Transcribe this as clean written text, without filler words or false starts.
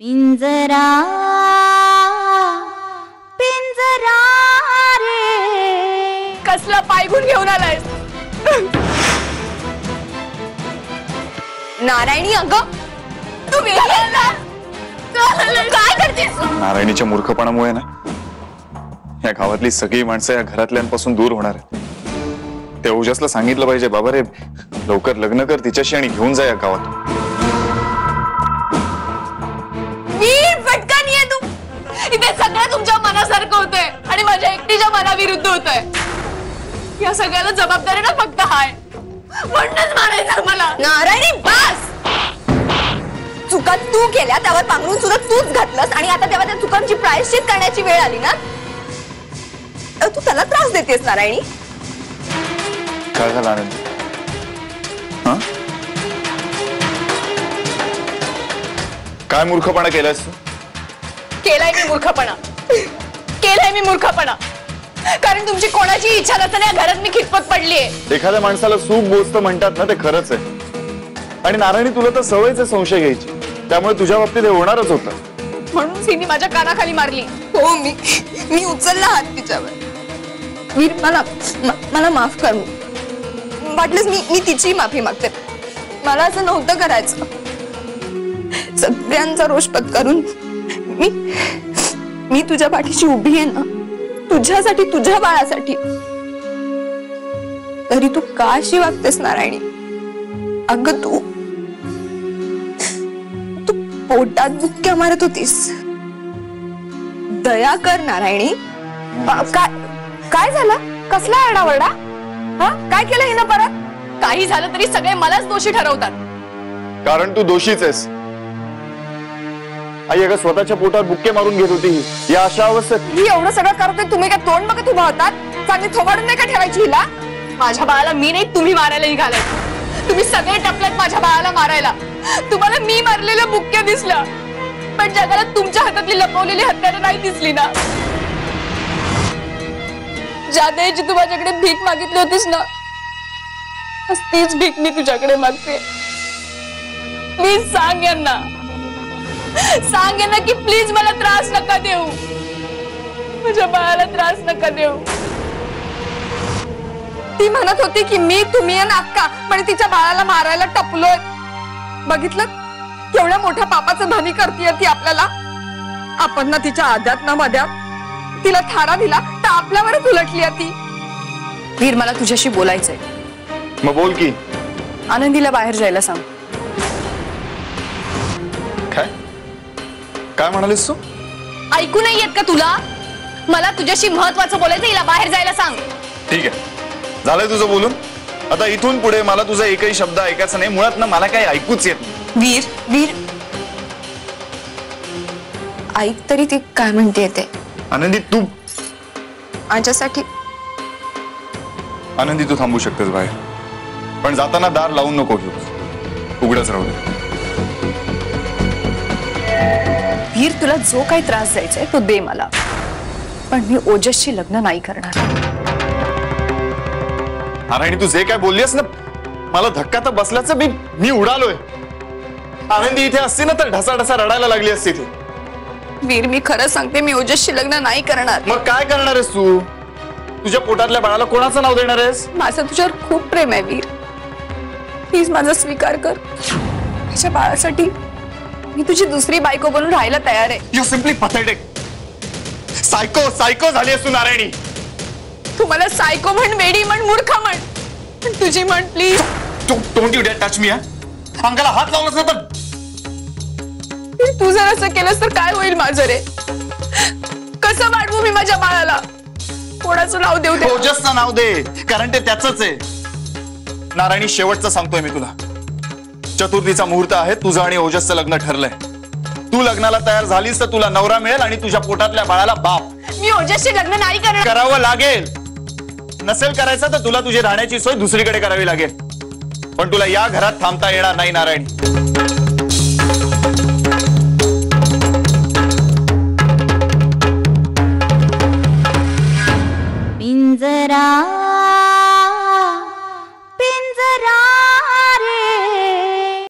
पिंजरा पिंजरा रे कसला पायगुण घेऊन आलायस? नारायणी अगं तू काय करतेस? नारायणीच्या मूर्खपणामुळे ना या गावातली सगळी माणसं या घरातल्यांपासून दूर होणार आहेत। ते ओजसला सांगितलं पाहिजे, बाबा रे लवकर लग्न कर तिच्याशी आणि घेऊन जा या गावात। पटकन ये तू, इथे सगळं तुमच्या मनासारखं होतंय आणि माझ्या एकटीच्या मनाविरुद्ध होतंय। या सगळ्याला जबाबदारी ना फक्त हाय, म्हणूनच मारायचं मला। नारायणी बस, चुका तू केल्या त्यावर पांघरून सुद्धा तूच घातलंस आणि आता तेव्हा त्या चुकांची प्रायश्चित करण्याची वेळ आली ना, तू त्याला त्रास देतेस नारायणी। काय झालं आनंद? काय मूर्खपणा केलास तू? केलाय मी मूर्खपणा, केलाय मी मूर्खपणा, कारण तुमची कोणाची इच्छा नसताना या घरात मी खितपत पडलीये। एखाद्या माणसाला सूप बोचतं म्हणतात ना, ते खरंच आहे। आणि नारायणी तुला तर सवयच आहे संशय घ्यायची, त्यामुळे तुझ्या बाबतीत हे होणारच होतं। म्हणून तिने माझ्या कानाखाली मारली। हो मी उचलला हात तिच्यावर। वीर मला माफ कर, वाटलंच मी तिची माफी मागते। मला असं नव्हतं करायचं। सगळ्यांचा रोष पत्करून मी तुझ्या पाठीशी उभी आहे ना, तुझ्यासाठी, तुझ्या बाळासाठी। तरी तू का अशी वागतेस नारायणी? अगं तू पोटात बुक्क्या मारत होतीस, दया कर नारायणी। काय झालं? कसला आरडाओरडा? हा काय केलं हिनं परत? काही झालं तरी सगळे मलाच दोषी ठरवतात, कारण तू दोषीच आहेस। आई अगं स्वतःच्या पोटात बुक्के मारून घेत होती ही, या अशा अवस्थेत ही एवढं सगळं करतोय, तुम्ही काय तोंड बघत उभा होतात? चांगली थोबाडून नाही का ठेवायची हिला? माझ्या बाळाला मी नाही, तुम्ही मारायला निघालाय। तुम्ही सगळे टपल्यात माझ्या बाळाला मारायला। तुम्हाला मी मारलेलं बुक्के दिसलं, पण जगाला तुमच्या हातातली लपवलेली हत्यारं नाही दिसली ना। ज्या द्यायची तू माझ्याकडे भीक मागितली होतीस ना, तीच भीक मी तुझ्याकडे मागते। प्लीज सांग यांना की प्लीज मला त्रास नका देऊ, माझ्या बाळाला त्रास नका देऊ। ती म्हणत होती की मी, तुम्ही आणि अक्का पण तिच्या बाळाला मारायला टपलोय। बघितलं केवढ्या मोठ्या पापाचं धनी करतीये ती आपल्याला। आपण ना तिच्या आध्यात ना मध्यात तिला थारा दिला तर आपल्यावरच उलटली ती। वीर मला तुझ्याशी बोलायचंय। मग बोल की। आनंदीला बाहेर जायला सांग। काय म्हणालीस तू? ऐकू नाही येत का तुला? मला तुझ्याशी महत्वाचं बोलायचं, हिला बाहेर जायला सांग। ठीक आहे, झालंय तुझं बोलून। आता इथून पुढे मला तुझा एकही शब्द ऐकायचा नाही, मुळात ना मला काही ऐकूच येत नाही। वीर ऐक तरी ती काय म्हणते ते। आनंदी तू माझ्यासाठी। आनंदी तू थांबू शकतेस बाहेर, पण जाताना दार लावून नको घेऊ, उघडच राहू दे। वीर तुला जो काही त्रास द्यायचाय तो दे मला, पण मी ओजसशी लग्न नाही करणार। नारायणी तू जे काय बोललीस ना, मला धक्का तर बसल्याच मी उडालोय। आनंदी इथे असती ना तर ढसाढसा रडायला लागली असती ती। वीर मी खरं सांगते, मी ओजसशी लग्न नाही करणार। मग काय करणार आहेस तू? तुझ्या पोटातल्या बाळाला कोणाचं नाव देणार आहेस? माझं तुझ्यावर खूप प्रेम आहे वीर, प्लीज माझा स्वीकार कर। माझ्या बाळासाठी मी तुझी दुसरी बायको बनून राहायला तयार आहे। यू सिम्पली पथेटिक, सायको झाली असू नारायणी। तू मला सायको म्हण, वेडी म्हण, मूर्ख म्हण, पण तुझी म्हण please. Don't you dare touch me. अंगाला हात लावलास ना तर तू जर असं केलंस तर काय होईल माझं रे? कसं वाढवू मी माझ्या बाळाला? कोणाचं नाव देऊ दे? ओजसचं नाव दे, कारण ते त्याचंच आहे। नारायणी शेवटचं सांगतोय मी तुला, चतुर्थीचा मुहूर्त आहे, तुझं आणि ओजसचं लग्न ठरलंय। तू लग्नाला तयार झालीस तर तुला नवरा मिळेल आणि तुझ्या पोटातल्या बाळाला बाप। मी ओजसशी लग्न नाही करणार। करावं लागेल, नसेल करायचं तर तुला तुझी राहण्याची सोय दुसरीकडे करावी लागेल, पण तुला या घरात थांबता येणार नाही नारायणी। पिंजरा